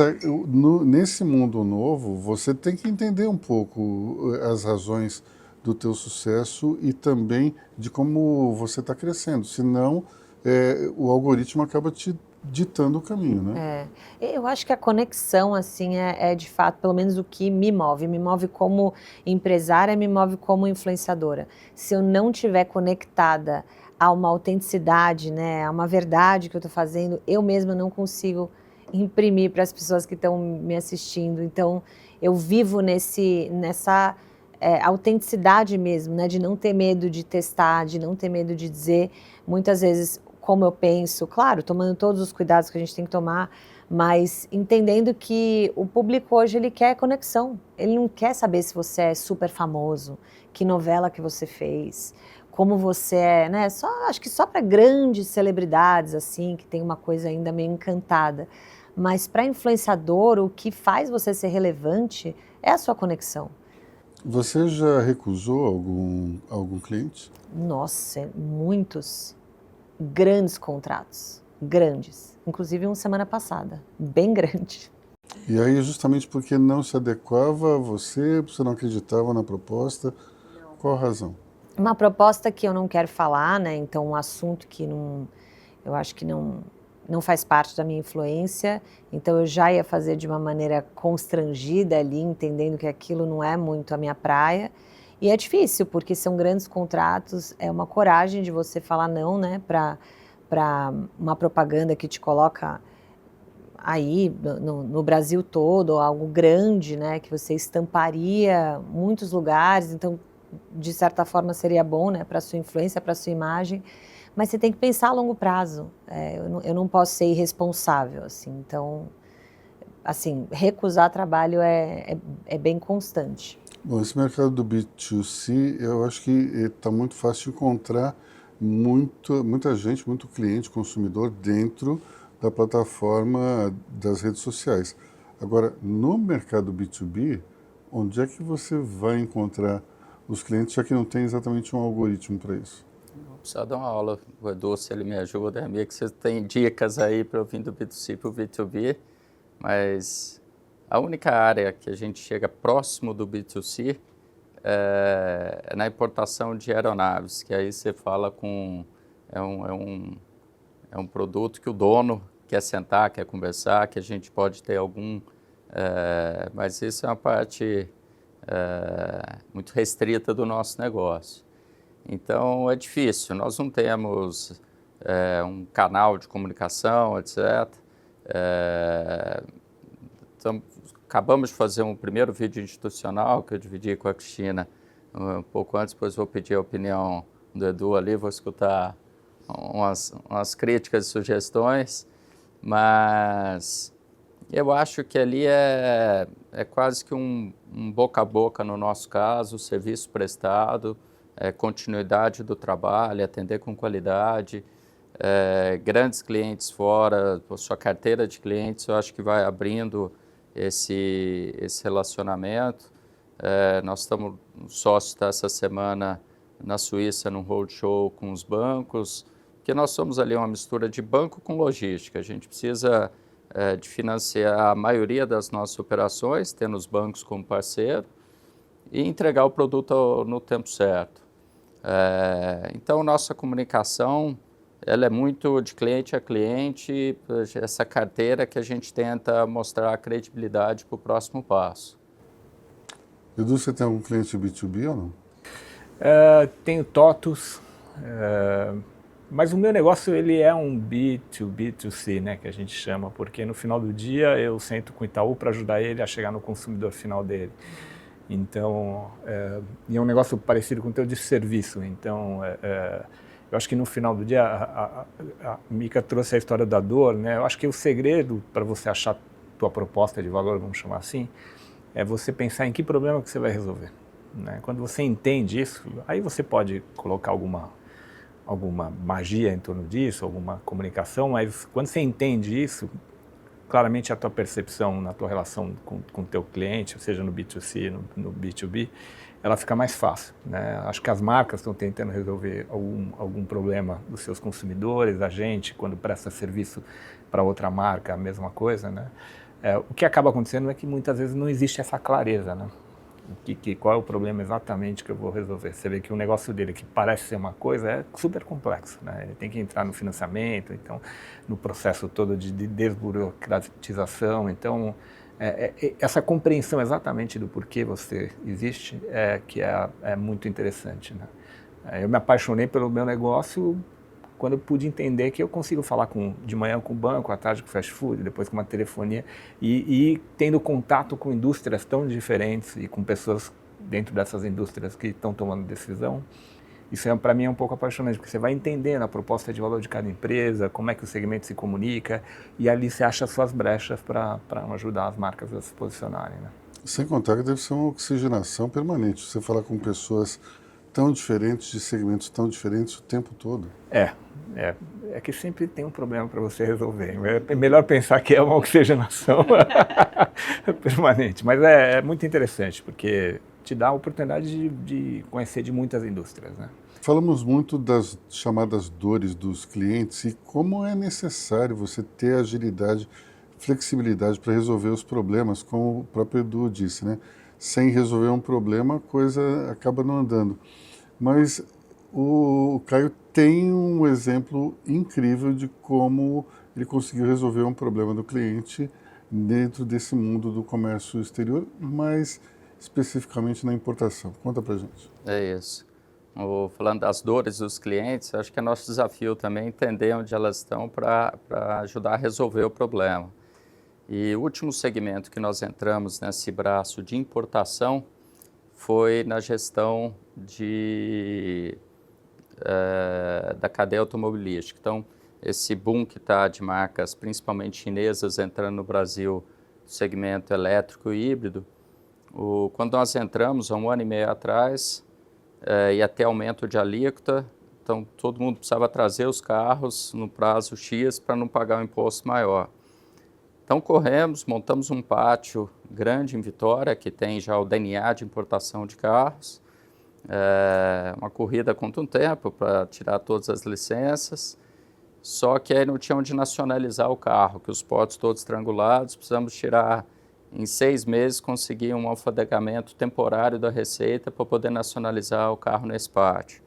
nesse mundo novo, você tem que entender um pouco as razões do teu sucesso e também de como você está crescendo. Senão, o algoritmo acaba te ditando o caminho, né? Eu acho que a conexão, assim, é de fato, pelo menos o que me move como empresária, me move como influenciadora. Se eu não estiver conectada a uma autenticidade, né, a uma verdade que eu estou fazendo, eu mesma não consigo imprimir para as pessoas que estão me assistindo. Então, eu vivo nessa autenticidade mesmo, né, de não ter medo de testar, de não ter medo de dizer, muitas vezes, como eu penso, claro, tomando todos os cuidados que a gente tem que tomar, mas entendendo que o público hoje, ele quer conexão, ele não quer saber se você é super famoso, que novela que você fez, como você é, né, acho que só para grandes celebridades, assim, que tem uma coisa ainda meio encantada, mas para influenciador, o que faz você ser relevante é a sua conexão. Você já recusou algum cliente? Nossa, muitos. Grandes contratos, grandes, inclusive uma semana passada, bem grande. E aí justamente porque não se adequava a você não acreditava na proposta, qual a razão? Uma proposta que eu não quero falar, né, então um assunto que eu acho que não faz parte da minha influência, então eu já ia fazer de uma maneira constrangida ali, entendendo que aquilo não é muito a minha praia. E é difícil, porque são grandes contratos, é uma coragem de você falar não, né, para uma propaganda que te coloca aí no Brasil todo, algo grande, né, que você estamparia muitos lugares, então, de certa forma, seria bom, né, para a sua influência, para a sua imagem, mas você tem que pensar a longo prazo, eu não posso ser irresponsável, assim, então, assim, recusar trabalho é bem constante. Bom, esse mercado do B2C, eu acho que está muito fácil de encontrar muita gente, muito cliente, consumidor dentro da plataforma das redes sociais. Agora, no mercado B2B, onde é que você vai encontrar os clientes, já que não tem exatamente um algoritmo para isso? Vou precisar dar uma aula, o Edu, se ele me ajuda, que você tem dicas aí para eu vir do B2C para o B2B, mas a única área que a gente chega próximo do B2C é na importação de aeronaves, que aí você fala com... É um produto que o dono quer sentar, quer conversar, que a gente pode ter algum... mas isso é uma parte muito restrita do nosso negócio. Então, é difícil. Nós não temos um canal de comunicação, etc. Acabamos de fazer um primeiro vídeo institucional que eu dividi com a Cristina um pouco antes, depois vou pedir a opinião do Edu ali, vou escutar umas críticas e sugestões, mas eu acho que ali é quase que um boca a boca no nosso caso, serviço prestado, continuidade do trabalho, atender com qualidade, grandes clientes fora, sua carteira de clientes, eu acho que vai abrindo esse relacionamento. Nós estamos, o sócio está essa semana na Suíça, num roadshow com os bancos, porque nós somos ali uma mistura de banco com logística. A gente precisa de financiar a maioria das nossas operações, tendo os bancos como parceiro, e entregar o produto no tempo certo. Então, nossa comunicação ela é muito de cliente a cliente, essa carteira que a gente tenta mostrar a credibilidade para o próximo passo. Edu, você tem algum cliente B2B ou não? Tenho TOTUS, mas o meu negócio ele é um B2B2C, né, que a gente chama, porque no final do dia eu sento com o Itaú para ajudar ele a chegar no consumidor final dele. Então, e é um negócio parecido com o teu de serviço. Então, eu acho que no final do dia a Mica trouxe a história da dor, né? Eu acho que o segredo para você achar tua proposta de valor, vamos chamar assim, é você pensar em que problema que você vai resolver, né? Quando você entende isso, aí você pode colocar alguma magia em torno disso, alguma comunicação, mas quando você entende isso, claramente a tua percepção na tua relação com o teu cliente, seja no B2C, no B2B, ela fica mais fácil, né? Acho que as marcas estão tentando resolver algum problema dos seus consumidores, a gente, quando presta serviço para outra marca, a mesma coisa, né? O que acaba acontecendo é que muitas vezes não existe essa clareza, né? Qual é o problema exatamente que eu vou resolver? Você vê que o negócio dele, que parece ser uma coisa, é super complexo, né? Ele tem que entrar no financiamento, então, no processo todo de desburocratização. Então, essa compreensão exatamente do porquê você existe é muito interessante, né? Eu me apaixonei pelo meu negócio quando eu pude entender que eu consigo falar de manhã com o banco, à tarde com o fast food, depois com uma telefonia, e tendo contato com indústrias tão diferentes e com pessoas dentro dessas indústrias que estão tomando decisão. Isso para mim é um pouco apaixonante, porque você vai entendendo a proposta de valor de cada empresa, como é que o segmento se comunica, e ali você acha suas brechas para ajudar as marcas a se posicionarem, né? Sem contar que deve ser uma oxigenação permanente, você falar com pessoas tão diferentes, de segmentos tão diferentes o tempo todo. É que sempre tem um problema para você resolver. É melhor pensar que é uma oxigenação permanente, mas é muito interessante, porque te dá a oportunidade de conhecer de muitas indústrias, né? Falamos muito das chamadas dores dos clientes e como é necessário você ter agilidade, flexibilidade para resolver os problemas, como o próprio Edu disse, né? Sem resolver um problema, a coisa acaba não andando. Mas o Caio tem um exemplo incrível de como ele conseguiu resolver um problema do cliente dentro desse mundo do comércio exterior, mas especificamente na importação. Conta pra gente. É isso. Falando das dores dos clientes, acho que é nosso desafio também entender onde elas estão para ajudar a resolver o problema. E o último segmento que nós entramos nesse braço de importação foi na gestão da cadeia automobilística. Então, esse boom que está de marcas, principalmente chinesas, entrando no Brasil, segmento elétrico e híbrido, quando nós entramos, há 1 ano e meio atrás, ia ter aumento de alíquota, então todo mundo precisava trazer os carros no prazo X para não pagar um imposto maior. Então corremos, montamos um pátio grande em Vitória, que tem já o DNA de importação de carros, uma corrida contra um tempo para tirar todas as licenças, só que aí não tinha onde nacionalizar o carro, que os portos todos estrangulados, precisamos tirar em 6 meses, conseguir um alfandegamento temporário da Receita para poder nacionalizar o carro nesse pátio.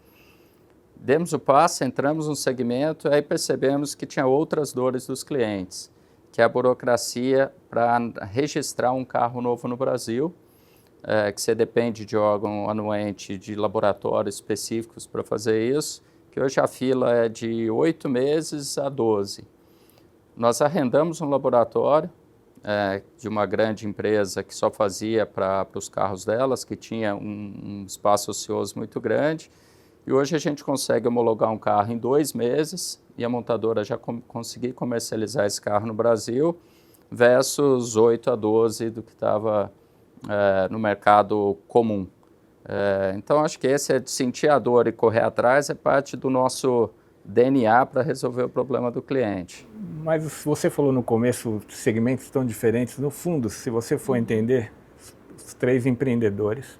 Demos o passo, entramos no segmento, aí percebemos que tinha outras dores dos clientes, que é a burocracia para registrar um carro novo no Brasil, que você depende de órgão anuente, de laboratórios específicos para fazer isso, que hoje a fila é de 8 meses a 12. Nós arrendamos um laboratório de uma grande empresa que só fazia para os carros delas, que tinha um espaço ocioso muito grande, e hoje a gente consegue homologar um carro em 2 meses, e a montadora já conseguiu comercializar esse carro no Brasil, versus 8 a 12 do que estava no mercado comum. Então, acho que esse de sentir a dor e correr atrás é parte do nosso DNA para resolver o problema do cliente. Mas você falou no começo, segmentos tão diferentes. No fundo, se você for entender, os 3 empreendedores.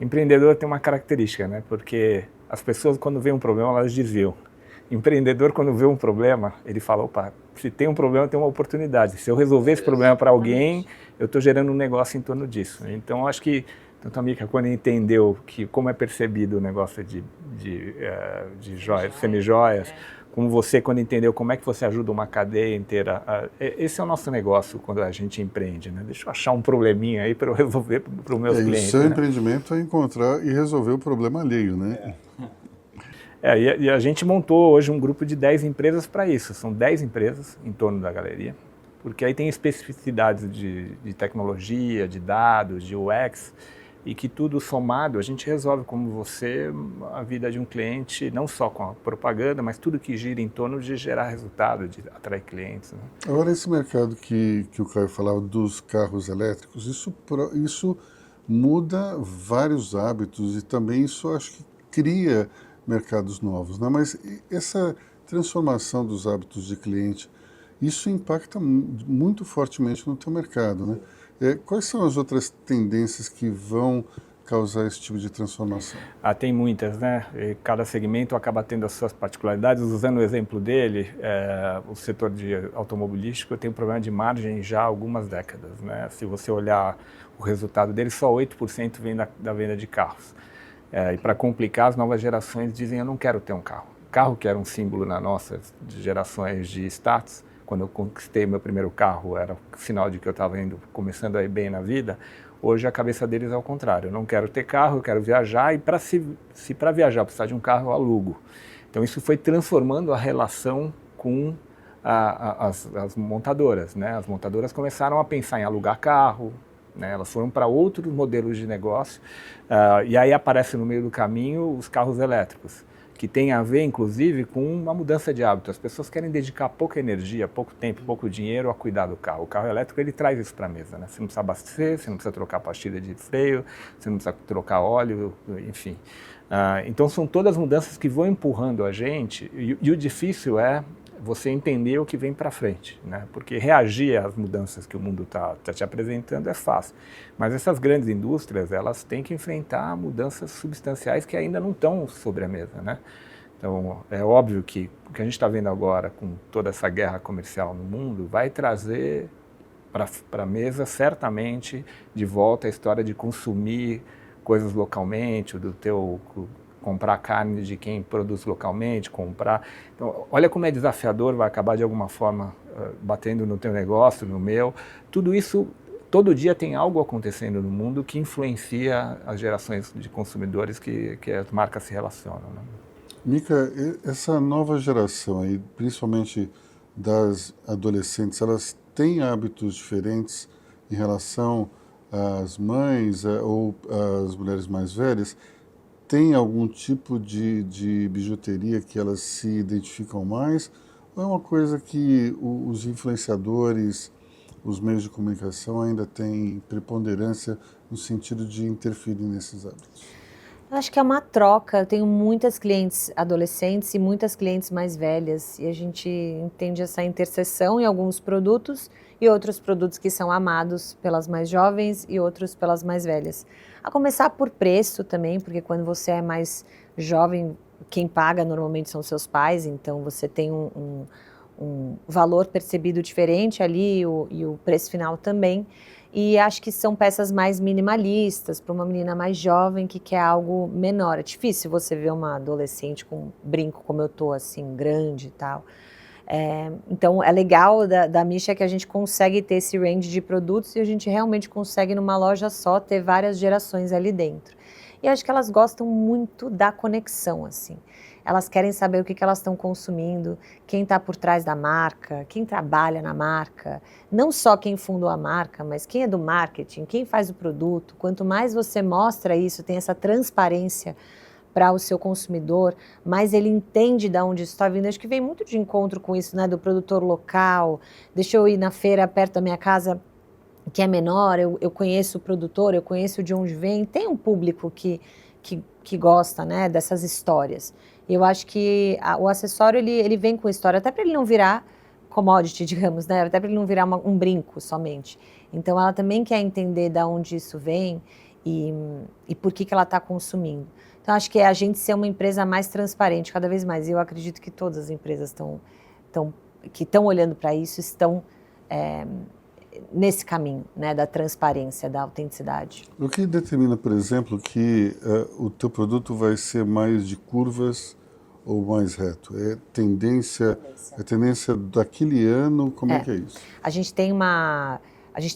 Empreendedor tem uma característica, né? Porque as pessoas, quando vê um problema, elas desviam. Empreendedor, quando vê um problema, ele fala, opa, se tem um problema, tem uma oportunidade. Se eu resolver esse problema para alguém, eu estou gerando um negócio em torno disso. Então, acho que Tanto a Mica, quando entendeu como é percebido o negócio de joias, semijoias, como você, quando entendeu como é que você ajuda uma cadeia inteira. Esse é o nosso negócio quando a gente empreende, né? Deixa eu achar um probleminha aí para eu resolver para os meus clientes. O seu né? empreendimento é encontrar e resolver o problema alheio, né? E a gente montou hoje um grupo de 10 empresas para isso. São 10 empresas em torno da galeria, porque aí tem especificidades de tecnologia, de dados, de UX, e que tudo somado a gente resolve como você a vida de um cliente, não só com a propaganda, mas tudo que gira em torno de gerar resultado, de atrair clientes. Né? Agora, esse mercado que o Caio falava dos carros elétricos, isso muda vários hábitos e também isso acho que cria mercados novos, né? Mas essa transformação dos hábitos de cliente, isso impacta muito fortemente no teu mercado, né? Quais são as outras tendências que vão causar esse tipo de transformação? Tem muitas, né? E cada segmento acaba tendo as suas particularidades. Usando o exemplo dele, o setor de automobilístico tem um problema de margem já há algumas décadas, né? Se você olhar o resultado dele, só 8% vem da venda de carros. E para complicar, as novas gerações dizem: eu não quero ter um carro. Carro que era um símbolo na nossa gerações de status. Quando eu conquistei meu primeiro carro, era sinal de que eu estava começando a ir bem na vida. Hoje a cabeça deles é ao contrário. Eu não quero ter carro, eu quero viajar, e para viajar precisar de um carro, eu alugo. Então isso foi transformando a relação com as montadoras, né? As montadoras começaram a pensar em alugar carro, né? Elas foram para outros modelos de negócio, e aí aparece no meio do caminho os carros elétricos, que tem a ver, inclusive, com uma mudança de hábito. As pessoas querem dedicar pouca energia, pouco tempo, pouco dinheiro a cuidar do carro. O carro elétrico, ele traz isso para a mesa, né? Você não precisa abastecer, você não precisa trocar pastilha de freio, você não precisa trocar óleo, enfim. Então, são todas mudanças que vão empurrando a gente, e o difícil é você entender o que vem para frente, né? Porque reagir às mudanças que o mundo está te apresentando é fácil, mas essas grandes indústrias, elas têm que enfrentar mudanças substanciais que ainda não estão sobre a mesa, né? Então, é óbvio que o que a gente está vendo agora com toda essa guerra comercial no mundo vai trazer para a mesa, certamente, de volta a história de consumir coisas localmente, comprar carne de quem produz localmente, comprar. Então, olha como é desafiador, vai acabar de alguma forma batendo no teu negócio, no meu. Tudo isso, todo dia tem algo acontecendo no mundo que influencia as gerações de consumidores que as marcas se relacionam. Né? Mica, essa nova geração aí, principalmente das adolescentes, elas têm hábitos diferentes em relação às mães ou às mulheres mais velhas? Tem algum tipo de bijuteria que elas se identificam mais? Ou é uma coisa que os influenciadores, os meios de comunicação ainda têm preponderância no sentido de interferir nesses hábitos? Eu acho que é uma troca. Eu tenho muitas clientes adolescentes e muitas clientes mais velhas, e a gente entende essa interseção em alguns produtos e outros produtos que são amados pelas mais jovens e outros pelas mais velhas. A começar por preço também, porque quando você é mais jovem, quem paga normalmente são seus pais, então você tem um valor percebido diferente ali e o preço final também. E acho que são peças mais minimalistas para uma menina mais jovem que quer algo menor. É difícil você ver uma adolescente com um brinco como eu tô, assim, grande e tal. Então, é legal da Misha que a gente consegue ter esse range de produtos e a gente realmente consegue, numa loja só, ter várias gerações ali dentro. E acho que elas gostam muito da conexão, assim. Elas querem saber o que elas estão consumindo, quem está por trás da marca, quem trabalha na marca. Não só quem fundou a marca, mas quem é do marketing, quem faz o produto. Quanto mais você mostra isso, tem essa transparência para o seu consumidor, mais ele entende de onde isso está vindo. Acho que vem muito de encontro com isso, né, do produtor local. Deixa eu ir na feira perto da minha casa, que é menor, eu conheço o produtor, eu conheço de onde vem. Tem um público que gosta, né, dessas histórias. Eu acho que o acessório, ele vem com história, até para ele não virar commodity, digamos, né, até para ele não virar um brinco somente. Então, ela também quer entender de onde isso vem e por que ela está consumindo. Então, acho que é a gente ser uma empresa mais transparente, cada vez mais. Eu acredito que todas as empresas que estão olhando para isso estão nesse caminho, né, da transparência, da autenticidade. O que determina, por exemplo, que o teu produto vai ser mais de curvas ou mais reto? É tendência daquele ano? Como é que é isso? A gente tem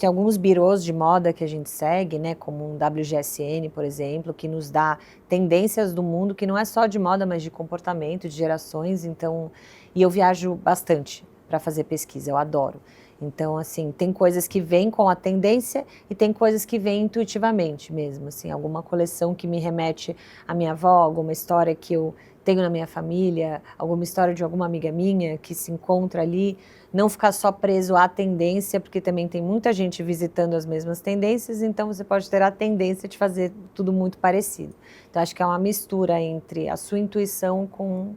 alguns birôs de moda que a gente segue, né, como um WGSN, por exemplo, que nos dá tendências do mundo, que não é só de moda, mas de comportamento, de gerações. Então, e eu viajo bastante para fazer pesquisa, eu adoro. Então, assim, tem coisas que vêm com a tendência e tem coisas que vêm intuitivamente mesmo, assim, alguma coleção que me remete à minha avó, alguma história que eu tenho na minha família, alguma história de alguma amiga minha que se encontra ali, não ficar só preso à tendência, porque também tem muita gente visitando as mesmas tendências, então você pode ter a tendência de fazer tudo muito parecido. Então, acho que é uma mistura entre a sua intuição com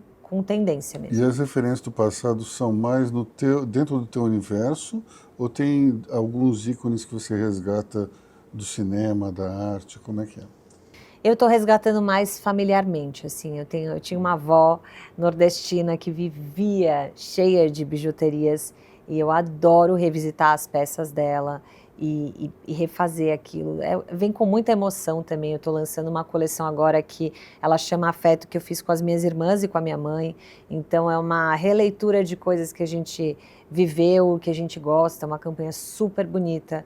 tendência mesmo. E as referências do passado são mais dentro do teu universo ou tem alguns ícones que você resgata do cinema, da arte? Como é que é? Eu estou resgatando mais familiarmente, assim, eu tinha uma avó nordestina que vivia cheia de bijuterias e eu adoro revisitar as peças dela e refazer aquilo. Vem com muita emoção também. Eu estou lançando uma coleção agora que ela chama Afeto, que eu fiz com as minhas irmãs e com a minha mãe. Então é uma releitura de coisas que a gente viveu, que a gente gosta, uma campanha super bonita,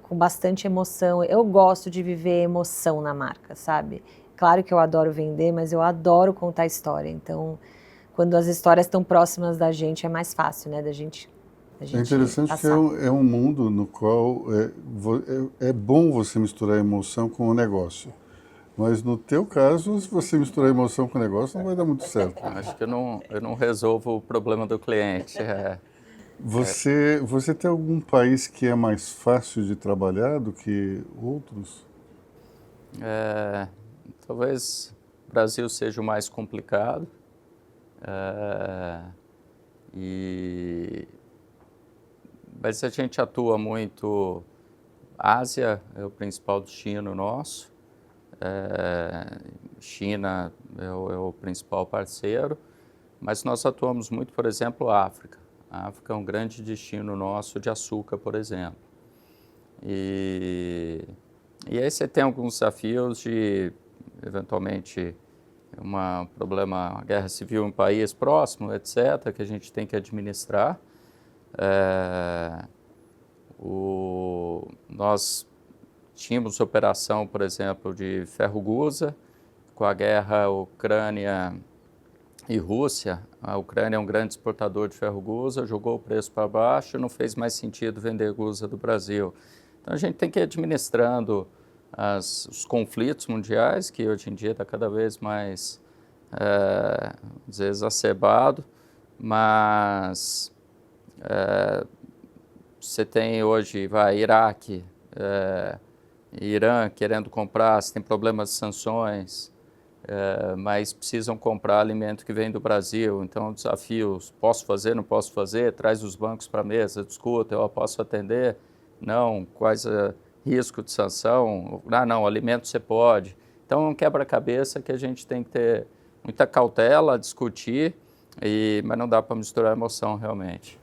com bastante emoção. Eu gosto de viver emoção na marca, sabe? Claro que eu adoro vender, mas eu adoro contar história. Então, quando as histórias estão próximas da gente, é mais fácil, né, da gente É interessante passar. Que é um mundo no qual é bom você misturar emoção com o negócio. Mas no teu caso, se você misturar emoção com o negócio, não vai dar muito certo. Acho que eu não resolvo o problema do cliente. Você tem algum país que é mais fácil de trabalhar do que outros? Talvez o Brasil seja o mais complicado. Mas a gente atua muito. Ásia é o principal destino nosso. China é o principal parceiro. Mas nós atuamos muito, por exemplo, África. A África é um grande destino nosso de açúcar, por exemplo. E aí você tem alguns desafios de, eventualmente, uma guerra civil em um país próximo, etc., que a gente tem que administrar. Nós tínhamos operação, por exemplo, de ferro-gusa, com a guerra Ucrânia e Rússia. A Ucrânia é um grande exportador de ferro-gusa, jogou o preço para baixo, não fez mais sentido vender gusa do Brasil. Então a gente tem que ir administrando os conflitos mundiais, que hoje em dia está cada vez mais exacerbado, mas você tem hoje, Iraque, Irã querendo comprar, você tem problemas de sanções, mas precisam comprar alimento que vem do Brasil, então desafios, posso fazer, não posso fazer, traz os bancos para a mesa, discuta, eu posso atender, não, quais risco de sanção, não, alimento você pode. Então é um quebra-cabeça que a gente tem que ter muita cautela, discutir, mas não dá para misturar emoção realmente.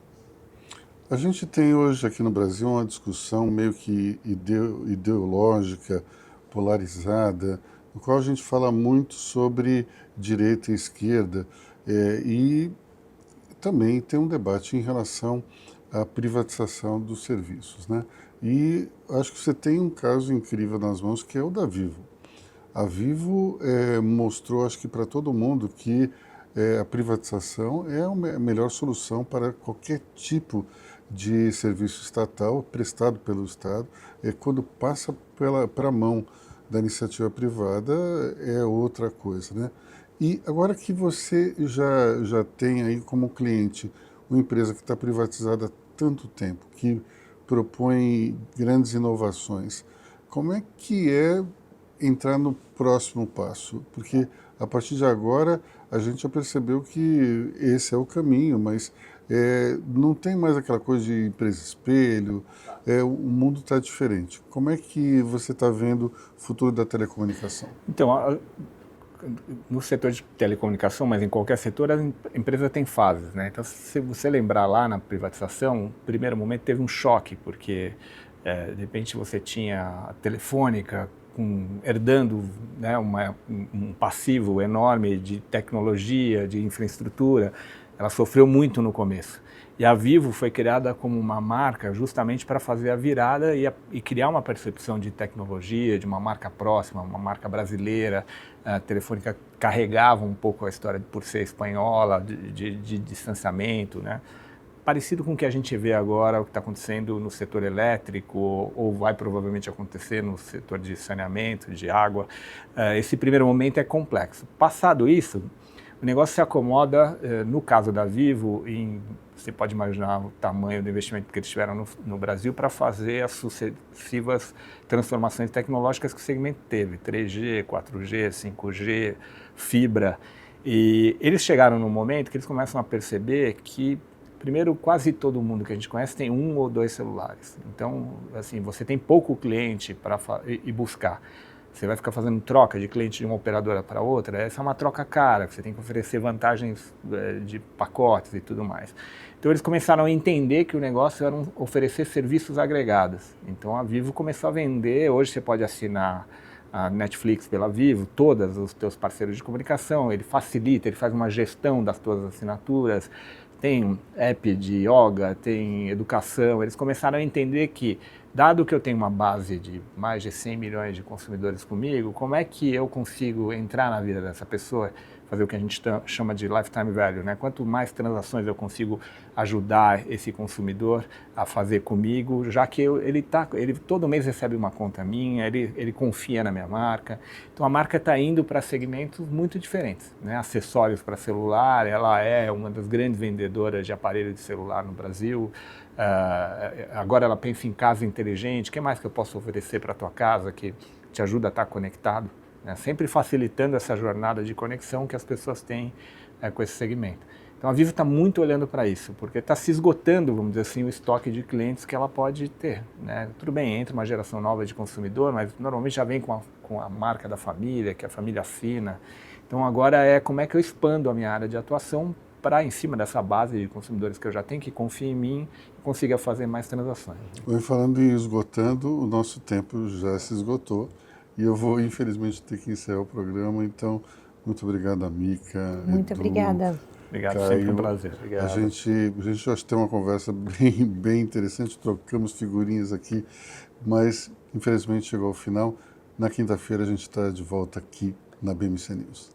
A gente tem hoje aqui no Brasil uma discussão meio que ideológica, polarizada, no qual a gente fala muito sobre direita e esquerda, e também tem um debate em relação à privatização dos serviços, né? E acho que você tem um caso incrível nas mãos, que é o da Vivo. A Vivo mostrou, acho que para todo mundo, que a privatização é a melhor solução para qualquer tipo de serviço estatal prestado pelo Estado. Quando passa para a mão da iniciativa privada, é outra coisa, né? E agora que você já tem aí como cliente uma empresa que está privatizada há tanto tempo, que propõe grandes inovações, como é que é entrar no próximo passo? Porque a partir de agora a gente já percebeu que esse é o caminho, mas não tem mais aquela coisa de empresa espelho, o mundo está diferente. Como é que você está vendo o futuro da telecomunicação? Então, no setor de telecomunicação, mas em qualquer setor, a empresa tem fases, né? Então, se você lembrar lá na privatização, no primeiro momento teve um choque, porque de repente você tinha a Telefônica herdando, né, um passivo enorme de tecnologia, de infraestrutura. Ela sofreu muito no começo. E a Vivo foi criada como uma marca justamente para fazer a virada e criar uma percepção de tecnologia, de uma marca próxima, uma marca brasileira. A Telefônica carregava um pouco a história por ser espanhola, de distanciamento, né? Parecido com o que a gente vê agora, o que está acontecendo no setor elétrico, ou vai provavelmente acontecer no setor de saneamento, de água. Esse primeiro momento é complexo. Passado isso, o negócio se acomoda, no caso da Vivo, você pode imaginar o tamanho do investimento que eles tiveram no Brasil para fazer as sucessivas transformações tecnológicas que o segmento teve, 3G, 4G, 5G, fibra. E eles chegaram num momento que eles começam a perceber que, primeiro, quase todo mundo que a gente conhece tem 1 ou 2 celulares. Então, assim, você tem pouco cliente para ir buscar. Você vai ficar fazendo troca de cliente de uma operadora para outra, essa é uma troca cara, você tem que oferecer vantagens de pacotes e tudo mais. Então eles começaram a entender que o negócio era oferecer serviços agregados. Então a Vivo começou a vender, hoje você pode assinar a Netflix pela Vivo, todos os teus parceiros de comunicação, ele facilita, ele faz uma gestão das tuas assinaturas, tem app de yoga, tem educação. Eles começaram a entender que, dado que eu tenho uma base de mais de 100 milhões de consumidores comigo, como é que eu consigo entrar na vida dessa pessoa, fazer o que a gente chama de lifetime value, né? Quanto mais transações eu consigo ajudar esse consumidor a fazer comigo, já que ele todo mês recebe uma conta minha, ele confia na minha marca. Então a marca está indo para segmentos muito diferentes, né? Acessórios para celular, ela é uma das grandes vendedoras de aparelhos de celular no Brasil. Agora ela pensa em casa inteligente. O que mais que eu posso oferecer para a tua casa que te ajuda a estar conectado? Sempre facilitando essa jornada de conexão que as pessoas têm com esse segmento. Então a Vivo está muito olhando para isso, porque está se esgotando, vamos dizer assim, o estoque de clientes que ela pode ter, né? Tudo bem, entra uma geração nova de consumidor, mas normalmente já vem com a marca da família, que é a família fina. Então agora como é que eu expando a minha área de atuação para, em cima dessa base de consumidores que eu já tenho, que confiem em mim, consiga fazer mais transações. Falando em esgotando, o nosso tempo já se esgotou. E eu vou, infelizmente, ter que encerrar o programa. Então, muito obrigado, Mica. Muito obrigada. Obrigado, Caio. sempre um prazer. Obrigado. A gente acho que tem uma conversa bem interessante, trocamos figurinhas aqui, mas, infelizmente, chegou ao final. Na quinta-feira, a gente está de volta aqui na BMC News.